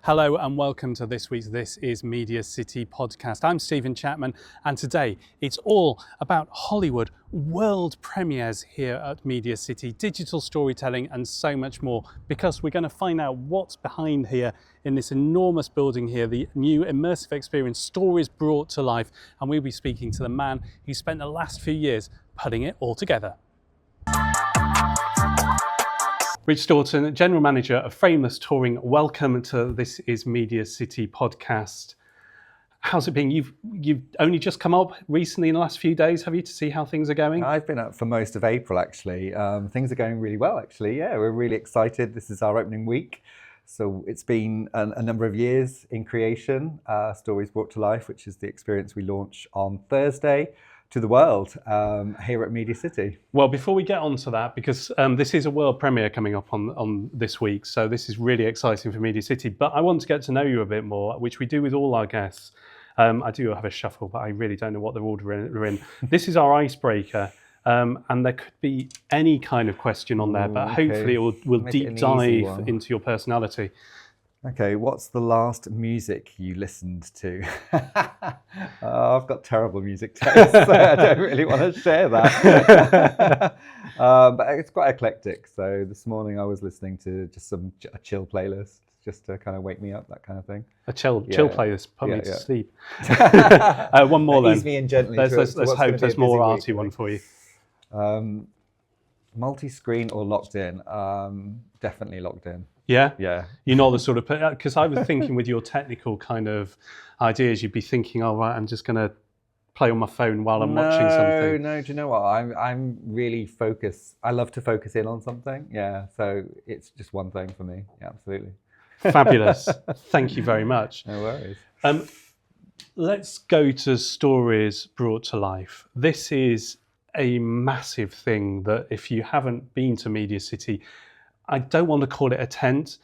Hello and welcome to this week's This is MediaCity podcast. I'm Stephen Chapman, and today it's all about Hollywood world premieres here at MediaCity, digital storytelling and so much more, because we're going to find out what's behind here in this enormous building here, the new immersive experience, Stories Brought to Life, and we'll be speaking to the man who spent the last few years putting it all together. Rich Storton, General Manager of FRAMELESS Touring, welcome to This is MediaCity podcast. How's it been? You've only just come up recently in the last few days, have you, to see how things are going? I've been up for most of April, actually. Things are going really well, actually. Yeah, we're really excited. This is our opening week. So it's been a number of years in creation, Stories Brought to Life, which is the experience we launch on Thursday to the world here at MediaCity. Well, before we get on to that, because this is a world premiere coming up on this week, so this is really exciting for MediaCity, but I want to get to know you a bit more, which we do with all our guests. I do have a shuffle, but I really don't know what they're ordering. This is our icebreaker, and there could be any kind of question on there, but hopefully we'll deep dive into your personality. Okay, what's the last music you listened to? I've got terrible music taste, so I don't really want to share that. But it's quite eclectic. So this morning I was listening to just a chill playlist, just to kind of wake me up, that kind of thing. A chill playlist, put me to sleep. One more then. Ease me in gently. Let's hope there's more arty one for you. Multi-screen or locked in? Definitely locked in. Yeah? Yeah. You're not the sort of, because I was thinking with your technical kind of ideas, you'd be thinking, oh, right, I'm just going to play on my phone while I'm watching something. No, do you know what? I'm really focused. I love to focus in on something. Yeah, so it's just one thing for me. Yeah, absolutely. Fabulous. Thank you very much. No worries. Let's go to Stories Brought to Life. This is a massive thing that if you haven't been to MediaCity, I don't want to call it a tent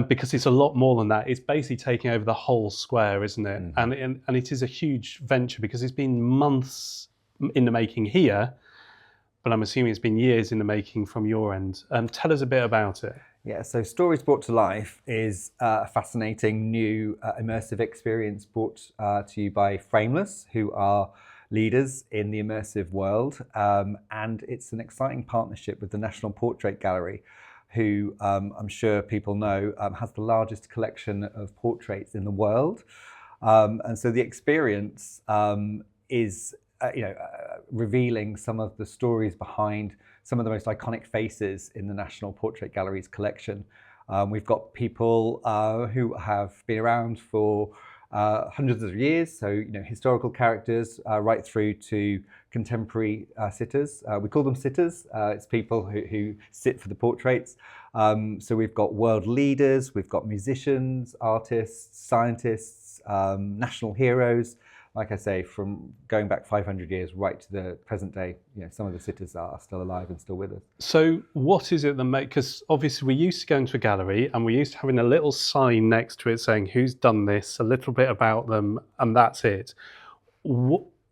because it's a lot more than that. It's basically taking over the whole square, isn't it? Mm-hmm. And it is a huge venture because it's been months in the making here, but I'm assuming it's been years in the making from your end. Tell us a bit about it. Yeah, so Stories Brought to Life is a fascinating new immersive experience brought to you by FRAMELESS, who are leaders in the immersive world. And it's an exciting partnership with the National Portrait Gallery, who I'm sure people know has the largest collection of portraits in the world. And so the experience is revealing some of the stories behind some of the most iconic faces in the National Portrait Gallery's collection. We've got people who have been around for hundreds of years, so historical characters right through to contemporary sitters. We call them sitters. It's people who sit for the portraits. So we've got world leaders, we've got musicians, artists, scientists, national heroes. Like I say, from going back 500 years right to the present day, some of the sitters are still alive and still with us. So what is it that makes, because obviously we used to go into a gallery and we used to having a little sign next to it saying who's done this, a little bit about them, and that's it.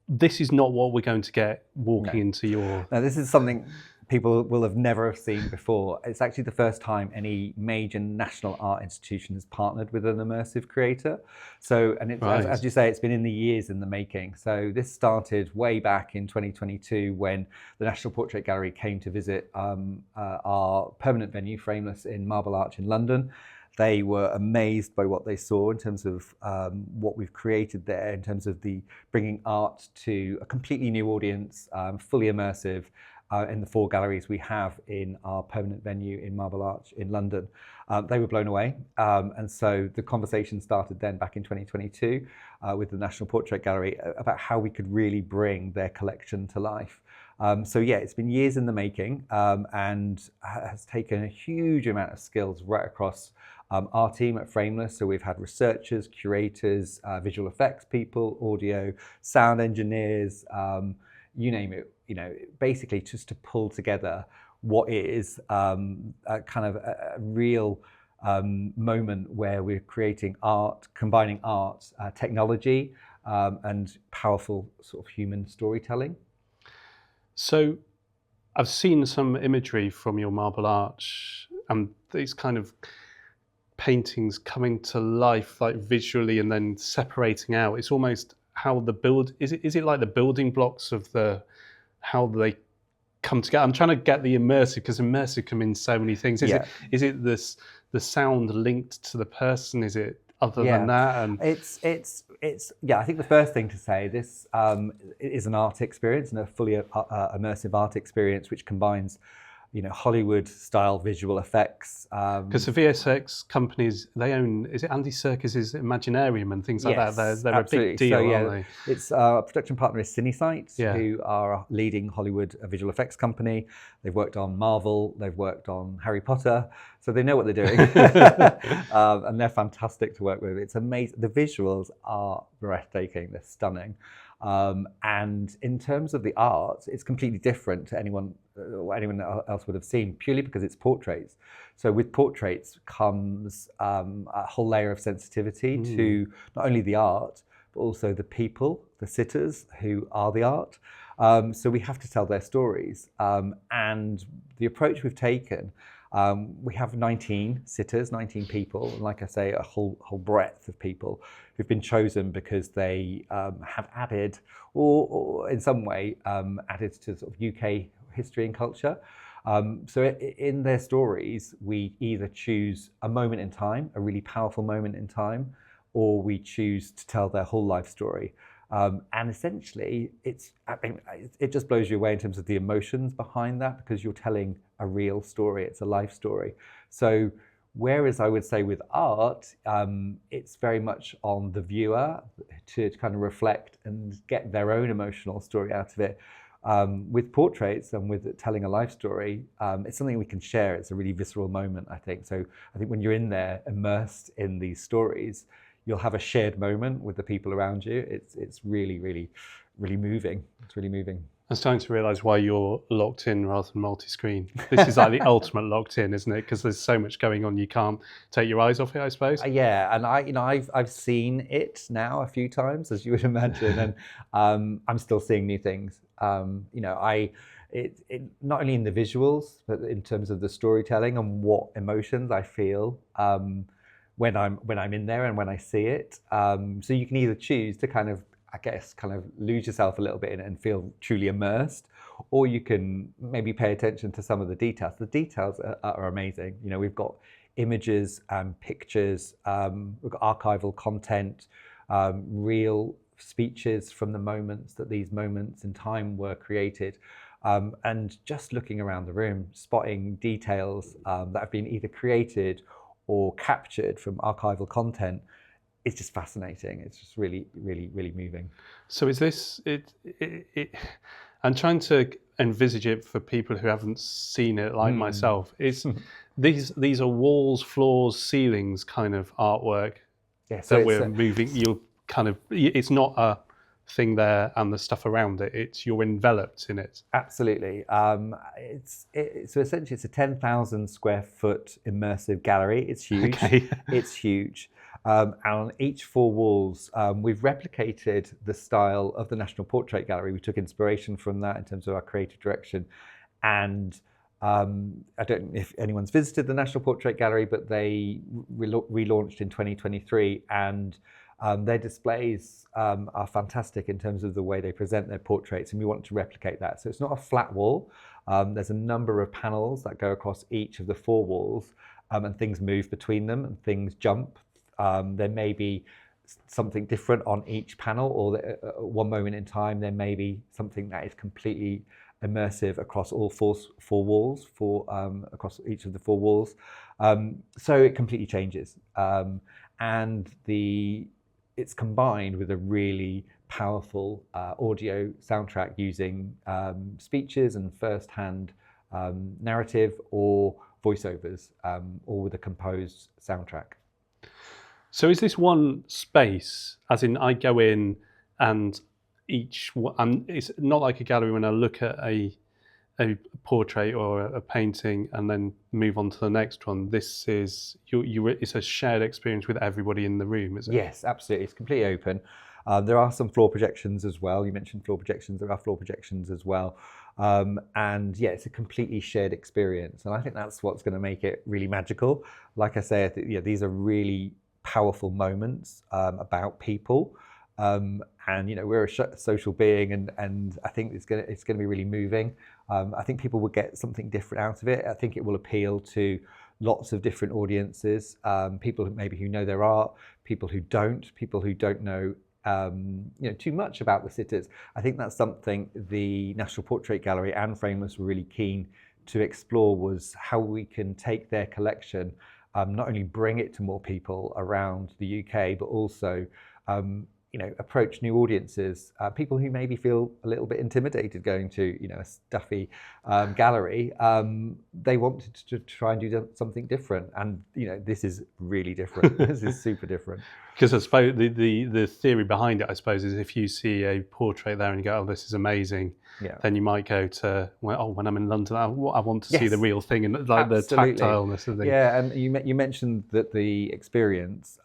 This is not what we're going to get walking into your... No, this is something people will have never seen before. It's actually the first time any major national art institution has partnered with an immersive creator. So, and right. as you say, it's been in the years in the making. So this started way back in 2022 when the National Portrait Gallery came to visit our permanent venue, FRAMELESS, in Marble Arch in London. They were amazed by what they saw in terms of what we've created there, in terms of the bringing art to a completely new audience, fully immersive, in the 4 galleries we have in our permanent venue in Marble Arch in London. They were blown away. And so the conversation started then back in 2022 with the National Portrait Gallery about how we could really bring their collection to life. So yeah, it's been years in the making and has taken a huge amount of skills right across our team at FRAMELESS. So we've had researchers, curators, visual effects people, audio, sound engineers, you name it, basically just to pull together what is a kind of a real moment where we're creating art, combining art, technology, and powerful sort of human storytelling. So I've seen some imagery from your Marble Arch and these kind of paintings coming to life, like visually, and then separating out. It's almost how the build is it like the building blocks of how they come together. I'm trying to get the immersive, because immersive can mean so many things. Is it the sound linked to the person? Is it other than that? And it's I think the first thing to say, this is an art experience, and a fully immersive art experience which combines, Hollywood style visual effects. Because the VFX companies, they own, is it Andy Serkis's Imaginarium and things like that? They're absolutely. A big deal, so, aren't they? It's our production partner is CineSight, who are a leading Hollywood visual effects company. They've worked on Marvel, they've worked on Harry Potter, so they know what they're doing. And they're fantastic to work with. It's amazing. The visuals are breathtaking, they're stunning. And in terms of the art, it's completely different to anyone else would have seen, purely because it's portraits. So with portraits comes a whole layer of sensitivity to not only the art, but also the people, the sitters who are the art. So we have to tell their stories. And the approach we've taken, we have 19 sitters, 19 people, and like I say, a whole breadth of people who've been chosen because they have added, or in some way added to sort of UK history and culture. So in their stories, we either choose a moment in time, a really powerful moment in time, or we choose to tell their whole life story. And essentially, it just blows you away in terms of the emotions behind that, because you're telling a real story. It's a life story. So whereas I would say with art, it's very much on the viewer to kind of reflect and get their own emotional story out of it. With portraits and with telling a life story, it's something we can share. It's a really visceral moment, I think. So I think when you're in there, immersed in these stories, you'll have a shared moment with the people around you. It's really, really, really moving. It's really moving. I'm starting to realise why you're locked in rather than multi-screen. This is like the ultimate locked in, isn't it? Because there's so much going on, you can't take your eyes off it, I suppose. Yeah, and I've seen it now a few times, as you would imagine, and I'm still seeing new things. It not only in the visuals, but in terms of the storytelling and what emotions I feel when I'm in there and when I see it. So you can either choose to kind of lose yourself a little bit in it and feel truly immersed, or you can maybe pay attention to some of the details. The details are amazing. We've got images, pictures, we've got archival content, real speeches from the moments that these moments in time were created. And just looking around the room, spotting details that have been either created or captured from archival content, it's just fascinating. It's just really, really, really moving. So is this I'm trying to envisage it for people who haven't seen it, like myself. Is these are walls, floors, ceilings kind of artwork that we're moving? It's not a thing there and the stuff around it. It's you're enveloped in it. Absolutely. So essentially, it's a 10,000 square foot immersive gallery. It's huge. Okay. It's huge. And on each four walls, we've replicated the style of the National Portrait Gallery. We took inspiration from that in terms of our creative direction. And I don't know if anyone's visited the National Portrait Gallery, but they relaunched in 2023. And their displays are fantastic in terms of the way they present their portraits, and we want to replicate that. So it's not a flat wall. There's a number of panels that go across each of the four walls, and things move between them and things jump. There may be something different on each panel, or at one moment in time, there may be something that is completely immersive across all four walls, across each of the four walls. So it completely changes. And it's combined with a really powerful audio soundtrack using speeches and first-hand narrative or voiceovers, all with a composed soundtrack. So is this one space, as in I go in and it's not like a gallery when I look at a portrait or a painting and then move on to the next one. This is it's a shared experience with everybody in the room, is it? Yes, absolutely. It's completely open. There are some floor projections as well. You mentioned floor projections. There are floor projections as well. And yeah, it's a completely shared experience. And I think that's what's going to make it really magical. Like I say, I think, these are really powerful moments about people. And we're a social being, and I think it's going to be really moving. I think people will get something different out of it. I think it will appeal to lots of different audiences, people who know their art, people who don't know too much about the sitters. I think that's something the National Portrait Gallery and FRAMELESS were really keen to explore, was how we can take their collection, not only bring it to more people around the UK, but also approach new audiences, people who maybe feel a little bit intimidated going to, a stuffy gallery. They wanted to try and do something different, and this is really different. This is super different. Because I suppose the theory behind it, I suppose, is if you see a portrait there and you go, "Oh, this is amazing," then you might go to, when I'm in London, I want to see the real thing, and like absolutely. The tactileness of things. Yeah, and you mentioned that the experience.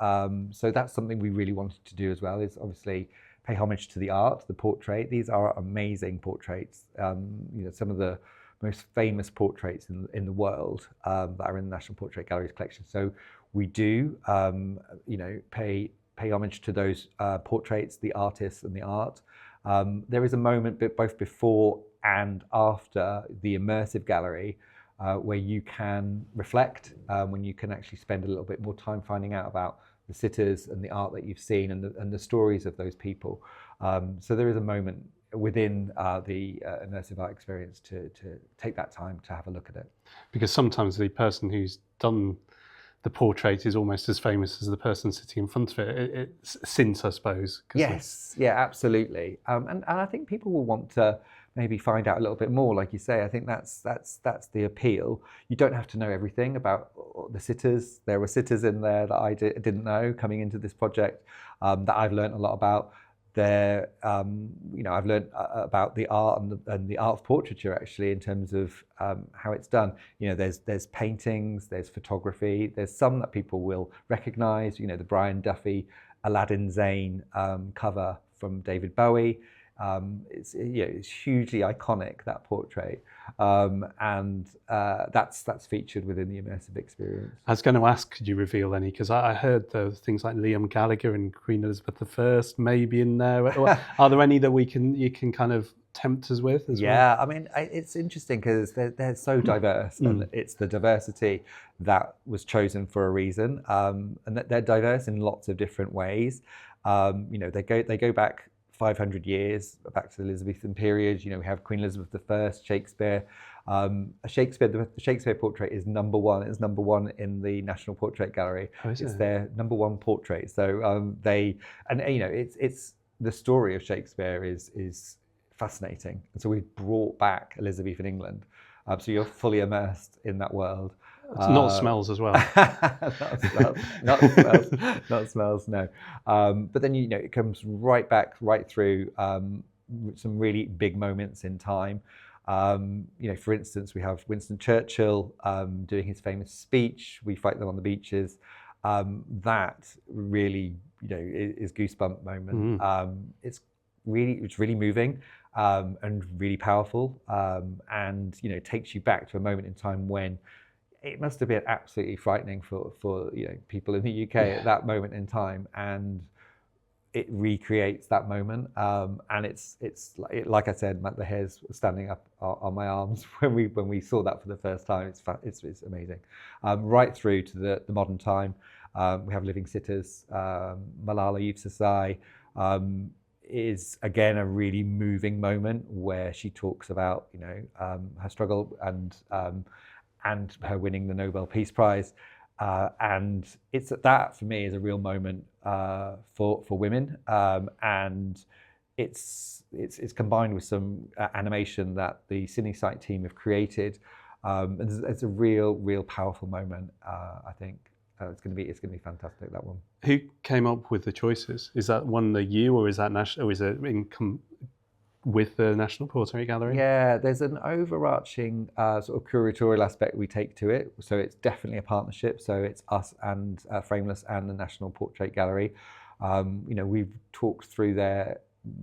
So that's something we really wanted to do as well. Is obviously pay homage to the art, the portrait. These are amazing portraits. Some of the most famous portraits in the world that are in the National Portrait Gallery's collection. So we do, pay homage to those portraits, the artists and the art. There is a moment both before and after the immersive gallery where you can reflect, when you can actually spend a little bit more time finding out about the sitters and the art that you've seen and the stories of those people. So there is a moment within the immersive art experience to take that time to have a look at it. Because sometimes the person who's done the portrait is almost as famous as the person sitting in front of it. It's since, I suppose. Yes, yeah, absolutely. And I think people will want to maybe find out a little bit more, like you say. I think that's the appeal. You don't have to know everything about the sitters. There were sitters in there that I didn't know coming into this project, that I've learned a lot about. I've learned about the art and the art of portraiture, actually, in terms of how it's done. There's paintings, there's photography, there's some that people will recognise. The Brian Duffy Aladdin Zane cover from David Bowie. It's hugely iconic, that portrait, and that's featured within the immersive experience. I was going to ask, could you reveal any? Because I heard there were things like Liam Gallagher and Queen Elizabeth I maybe in there. Are there any that you can kind of tempt us with as well? I mean, it's interesting because they're so diverse, and it's the diversity that was chosen for a reason, and that they're diverse in lots of different ways. They go back 500 years, back to the Elizabethan period. We have Queen Elizabeth I, Shakespeare. The Shakespeare portrait is number one. It's number one in the National Portrait Gallery. It's their number one portrait. So it's the story of Shakespeare is fascinating. And so we've brought back Elizabethan England. So you're fully immersed in that world. Not smells as well. not smells, no. But then it comes right through some really big moments in time. For instance, we have Winston Churchill doing his famous speech, "We fight them on the beaches." That really, is goosebump moment. It's really moving and really powerful, and takes you back to a moment in time when it must have been absolutely frightening for people in the UK at that moment in time, and it recreates that moment. And it's like I said, the hairs standing up on my arms when we saw that for the first time. It's amazing. Right through to the modern time, we have living sitters. Malala Yousafzai is again a really moving moment where she talks about her struggle and her winning the Nobel Peace Prize, and that for me is a real moment for women, and it's combined with some animation that the Sydney site team have created. It's a real powerful moment. I think it's going to be fantastic, that one. Who came up with the choices? Is that one that you, or is that national, or is it with the National Portrait Gallery? Yeah, there's an overarching sort of curatorial aspect we take to it. So it's definitely a partnership. So it's us and FRAMELESS and the National Portrait Gallery. We've talked through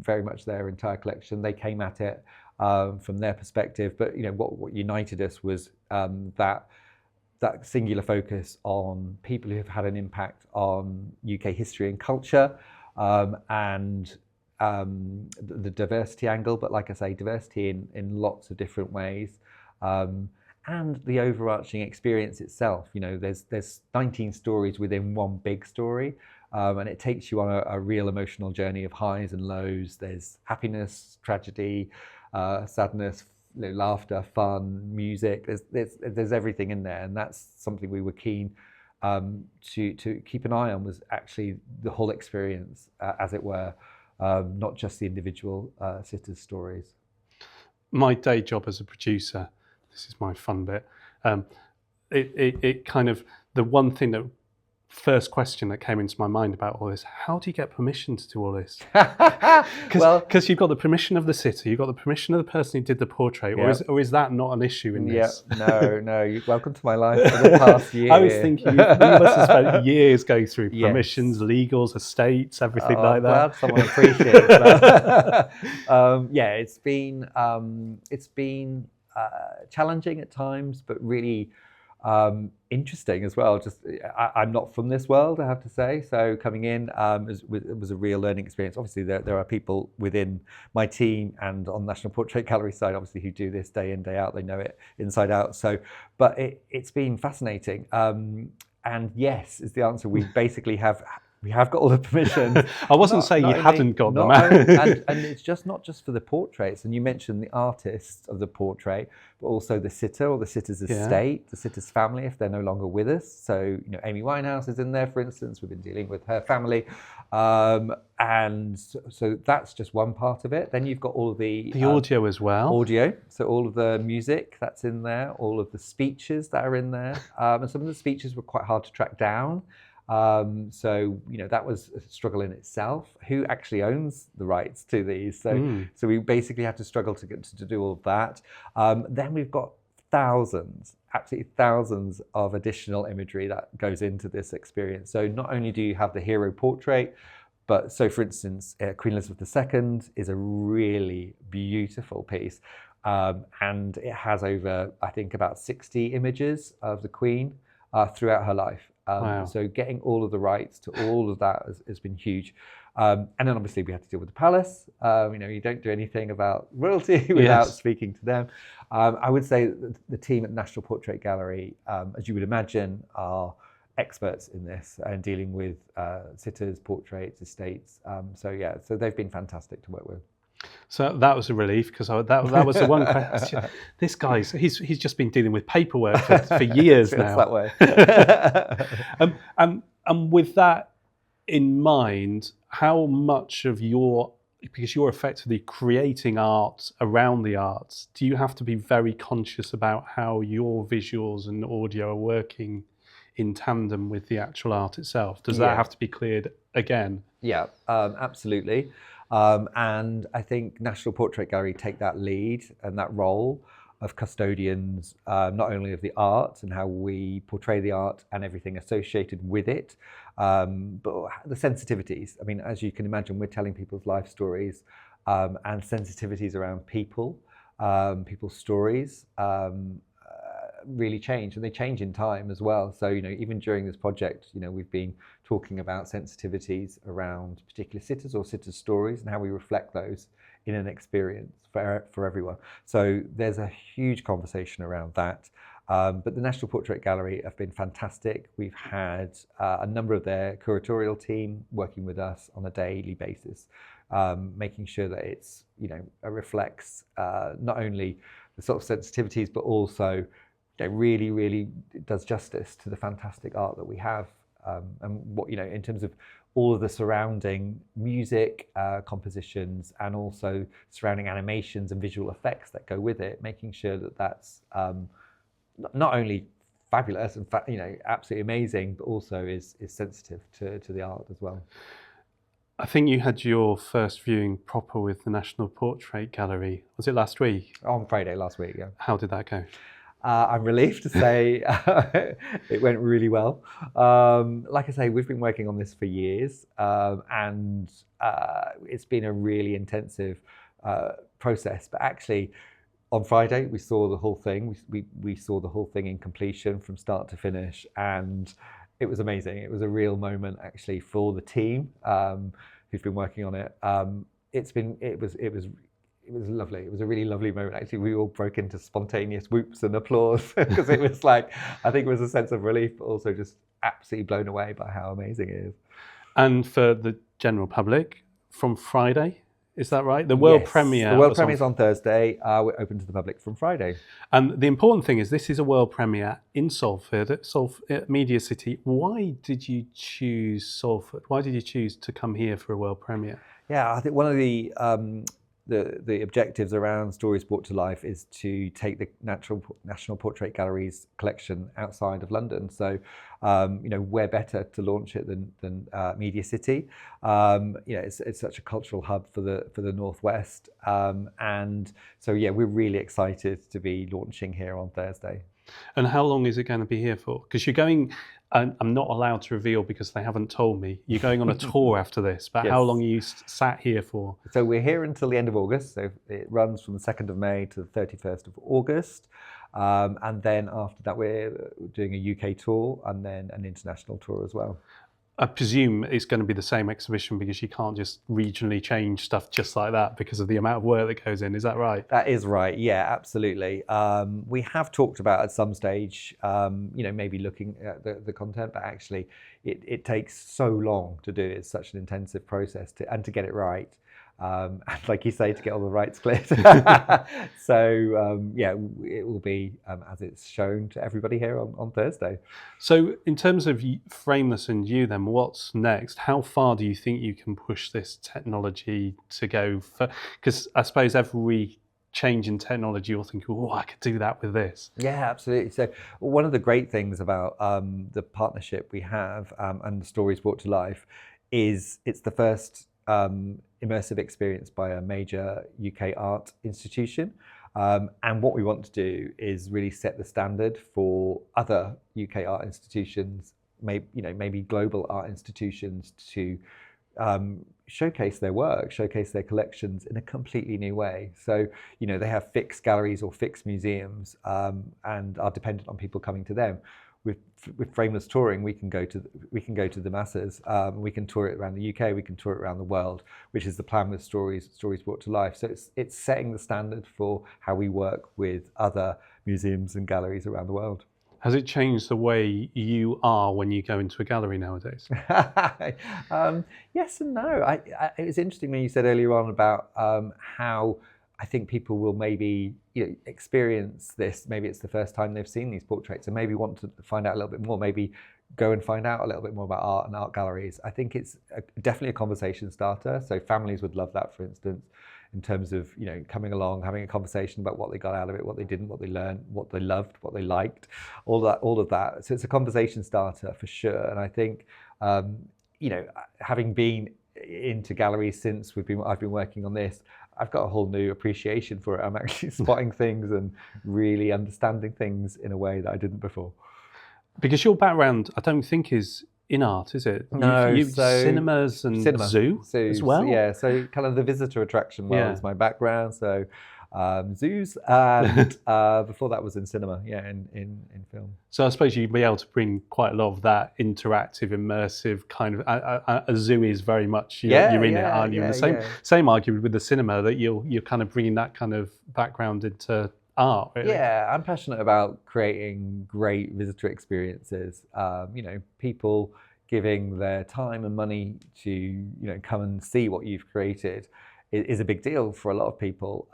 very much their entire collection. They came at it from their perspective, but what united us was that singular focus on people who have had an impact on UK history and culture, and the diversity angle, but like I say, diversity in lots of different ways, and the overarching experience itself. There's 19 stories within one big story, and it takes you on a real emotional journey of highs and lows. There's happiness, tragedy, sadness, laughter, fun, music. There's everything in there, and that's something we were keen to keep an eye on, was actually the whole experience, as it were, not just the individual sitters' stories. My day job as a producer, this is my fun bit, it kind of, the one thing that, first question that came into my mind about all this, how do you get permission to do all this? Because you've got the permission of the sitter, you've got the permission of the person who did the portrait, or is that not an issue in this? No, welcome to my life for the past year. I was thinking, you must have spent years going through permissions, legals, estates, everything like that. I'm glad someone appreciates that. It's been challenging at times, but really interesting as well. I'm not from this world, I have to say, so coming in it was a real learning experience. Obviously there are people within my team and on the National Portrait Gallery side, obviously, who do this day in, day out. They know it inside out. But it's been fascinating, and yes is the answer. We basically have got all the permissions. I wasn't saying you hadn't got them. And it's not just for the portraits. And you mentioned the artist of the portrait, but also the sitter or the sitter's estate, the sitter's family, if they're no longer with us. So, Amy Winehouse is in there, for instance. We've been dealing with her family. And so that's just one part of it. Then you've got all of the audio as well. Audio. So all of the music that's in there, all of the speeches that are in there. And some of the speeches were quite hard to track down. That was a struggle in itself. Who actually owns the rights to these? So we basically had to struggle to do all of that. Then we've got absolutely thousands of additional imagery that goes into this experience. So not only do you have the hero portrait, but for instance, Queen Elizabeth II is a really beautiful piece. And it has over, I think, about 60 images of the Queen throughout her life. Wow. So getting all of the rights to all of that has been huge. And then obviously we had to deal with the palace. You don't do anything about royalty without speaking to them. I would say the team at the National Portrait Gallery, as you would imagine, are experts in this and dealing with sitters, portraits, estates. So they've been fantastic to work with. So that was a relief, because that was the one question. This guy's he's just been dealing with paperwork for years now. That way. And with that in mind, how much of because you're effectively creating art around the arts, do you have to be very conscious about how your visuals and audio are working in tandem with the actual art itself? Does that have to be cleared again? Yeah, absolutely. And I think National Portrait Gallery take that lead and that role of custodians, not only of the art and how we portray the art and everything associated with it, but the sensitivities. I mean, as you can imagine, we're telling people's life stories, and sensitivities around people's stories really change, and they change in time as well. So, even during this project, we've been talking about sensitivities around particular sitters or sitters' stories and how we reflect those in an experience for everyone. So there's a huge conversation around that. But the National Portrait Gallery have been fantastic. We've had a number of their curatorial team working with us on a daily basis, making sure that it's, reflects not only the sort of sensitivities, but also really, really does justice to the fantastic art that we have, and what, in terms of all of the surrounding music, compositions, and also surrounding animations and visual effects that go with it, making sure that that's not only fabulous and, absolutely amazing, but also is sensitive to the art as well. I think you had your first viewing proper with the National Portrait Gallery. Was it last week? On Friday last week, yeah. How did that go? I'm relieved to say it went really well. Like I say, we've been working on this for years, and it's been a really intensive process. But actually, on Friday, we saw the whole thing. We saw the whole thing in completion from start to finish, and it was amazing. It was a real moment, actually, for the team who's been working on it. It was lovely. It was a really lovely moment. Actually, we all broke into spontaneous whoops and applause because it was like, I think it was a sense of relief, but also just absolutely blown away by how amazing it is. And for the general public, from Friday, is that right? The world premiere. The world premiere is on Thursday. We're open to the public from Friday. And the important thing is this is a world premiere in Salford, at MediaCity. Why did you choose Salford? Why did you choose to come here for a world premiere? Yeah, I think one of the objectives around Stories Brought to Life is to take the National Portrait Gallery's collection outside of London. So, where better to launch it than MediaCity? It's such a cultural hub for the Northwest, and so we're really excited to be launching here on Thursday. And how long is it going to be here for? Because you're going, I'm not allowed to reveal because they haven't told me. You're going on a tour after this, but yes. How long are you sat here for? So we're here until the end of August. So it runs from the 2nd of May to the 31st of August. And then after that, we're doing a UK tour and then an international tour as well. I presume it's going to be the same exhibition because you can't just regionally change stuff just like that because of the amount of work that goes in. Is that right? That is right. Yeah, absolutely. We have talked about at some stage, maybe looking at the content, but actually it takes so long to do. It's such an intensive process to get it right. And like you say, to get all the rights cleared. So it will be as it's shown to everybody here on Thursday. So in terms of Frameless and you then, what's next? How far do you think you can push this technology to go? Because I suppose every change in technology, you'll think, oh, I could do that with this. Yeah, absolutely. So one of the great things about the partnership we have and the Stories Brought to Life is it's the first immersive experience by a major UK art institution. And what we want to do is really set the standard for other UK art institutions, maybe global art institutions, to showcase their work, showcase their collections in a completely new way. So, they have fixed galleries or fixed museums and are dependent on people coming to them. With Frameless touring, we can go to the masses. We can tour it around the UK. We can tour it around the world, which is the plan with Stories Brought to Life. So it's setting the standard for how we work with other museums and galleries around the world. Has it changed the way you are when you go into a gallery nowadays? Yes and no. It was interesting when you said earlier on about how I think people will maybe experience this. Maybe it's the first time they've seen these portraits and maybe want to find out a little bit more, maybe go and find out a little bit more about art and art galleries. I think it's definitely a conversation starter. So families would love that, for instance, in terms of coming along, having a conversation about what they got out of it, what they didn't, what they learned, what they loved, what they liked, all of that. So it's a conversation starter for sure. And I think having been into galleries since I've been working on this, I've got a whole new appreciation for it. I'm actually spotting things and really understanding things in a way that I didn't before. Because your background, I don't think, is in art, is it? No, cinemas and zoos as well? Yeah, so kind of the visitor attraction is my background. So zoos, and before that was in cinema, in film. So I suppose you'd be able to bring quite a lot of that interactive, immersive kind of. A zoo is very much you're in it, aren't you? And the same argument with the cinema, that you're kind of bringing that kind of background into art. Really. Yeah, I'm passionate about creating great visitor experiences. People giving their time and money to come and see what you've created is a big deal for a lot of people.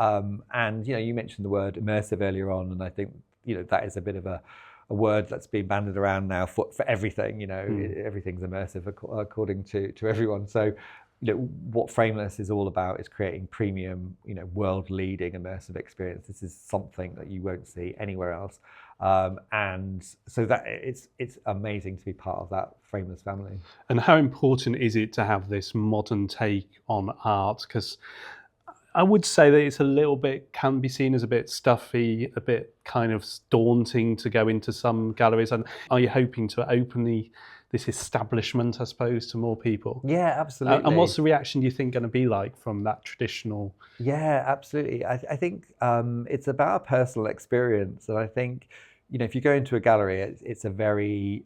And you mentioned the word immersive earlier on, and I think that is a bit of a word that's being bandied around now for everything. Everything's immersive according to everyone. So what Frameless is all about is creating premium, world-leading immersive experience. This is something that you won't see anywhere else. And so that it's amazing to be part of that Frameless family. And how important is it to have this modern take on art? Because I would say that it's a little bit, can be seen as a bit stuffy, a bit kind of daunting to go into some galleries. And are you hoping to open this establishment, I suppose, to more people? Yeah, absolutely. And what's the reaction, do you think, going to be like from that traditional? Yeah, absolutely. I think it's about a personal experience. And I think, if you go into a gallery, it's a very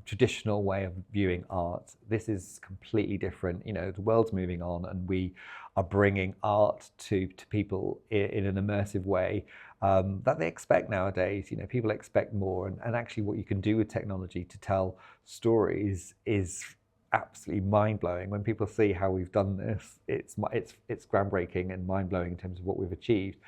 traditional way of viewing art. This is completely different. The world's moving on, and we are bringing art to people in an immersive way that they expect nowadays. People expect more, and actually what you can do with technology to tell stories is absolutely mind-blowing. When people see how we've done this, it's groundbreaking and mind-blowing in terms of what we've achieved.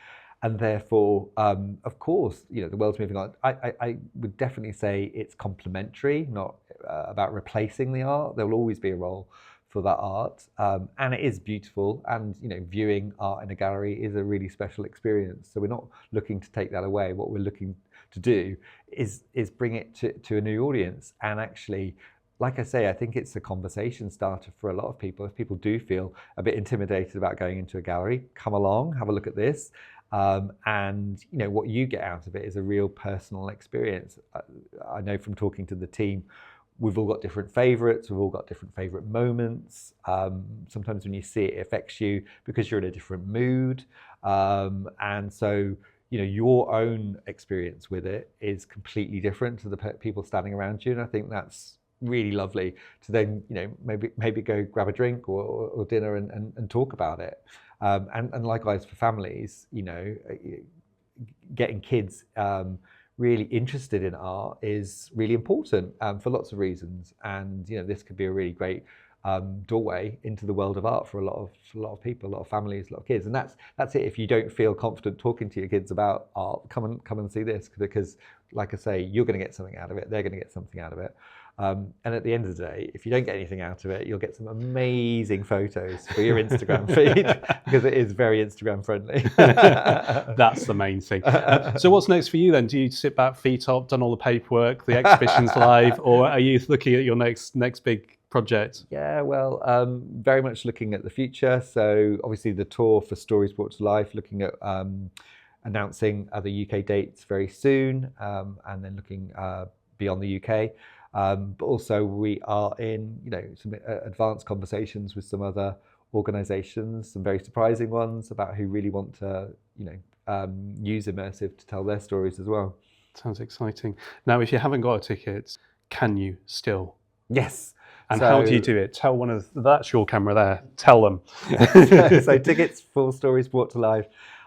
And therefore, of course, the world's moving on. I would definitely say it's complementary, not about replacing the art. There will always be a role for that art, and it is beautiful. And viewing art in a gallery is a really special experience. So we're not looking to take that away. What we're looking to do is bring it to a new audience. And actually, like I say, I think it's a conversation starter for a lot of people. If people do feel a bit intimidated about going into a gallery, come along, have a look at this. And what you get out of it is a real personal experience. I know from talking to the team, we've all got different favorites, we've all got different favorite moments. Sometimes when you see it, it affects you because you're in a different mood. And so, your own experience with it is completely different to the people standing around you. And I think that's really lovely to then, maybe go grab a drink or dinner and talk about it. And likewise for families, getting kids really interested in art is really important for lots of reasons. And this could be a really great doorway into the world of art for a lot of people, a lot of families, a lot of kids. And that's it. If you don't feel confident talking to your kids about art, come and see this, because, like I say, you're going to get something out of it. They're going to get something out of it. And at the end of the day, if you don't get anything out of it, you'll get some amazing photos for your Instagram feed, because it is very Instagram friendly. That's the main thing. So what's next for you then? Do you sit back, feet up, done all the paperwork, the exhibition's live, or are you looking at your next big project? Yeah, well, very much looking at the future. So obviously the tour for Stories Brought to Life, looking at announcing other UK dates very soon, and then looking beyond the UK. But also we are in, some advanced conversations with some other organisations, some very surprising ones about who really want to, use immersive to tell their stories as well. Sounds exciting. Now, if you haven't got a ticket, can you still? Yes. And how do you do it? Tell that's your camera there. Tell them. So tickets for Stories Brought to Life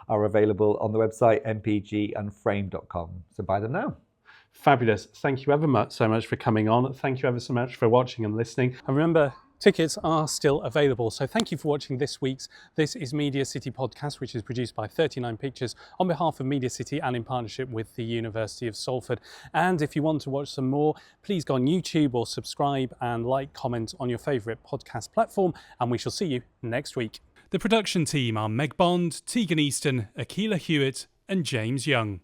are available on the website mpgunframed.com. So buy them now. Fabulous. Thank you ever so much for coming on. Thank you ever so much for watching and listening. And remember, tickets are still available. So thank you for watching this week's This is Media City podcast, which is produced by 39 Pictures on behalf of Media City and in partnership with the University of Salford. And if you want to watch some more, please go on YouTube or subscribe and like, comment on your favourite podcast platform. And we shall see you next week. The production team are Meg Bond, Tegan Easton, Akila Hewitt and James Young.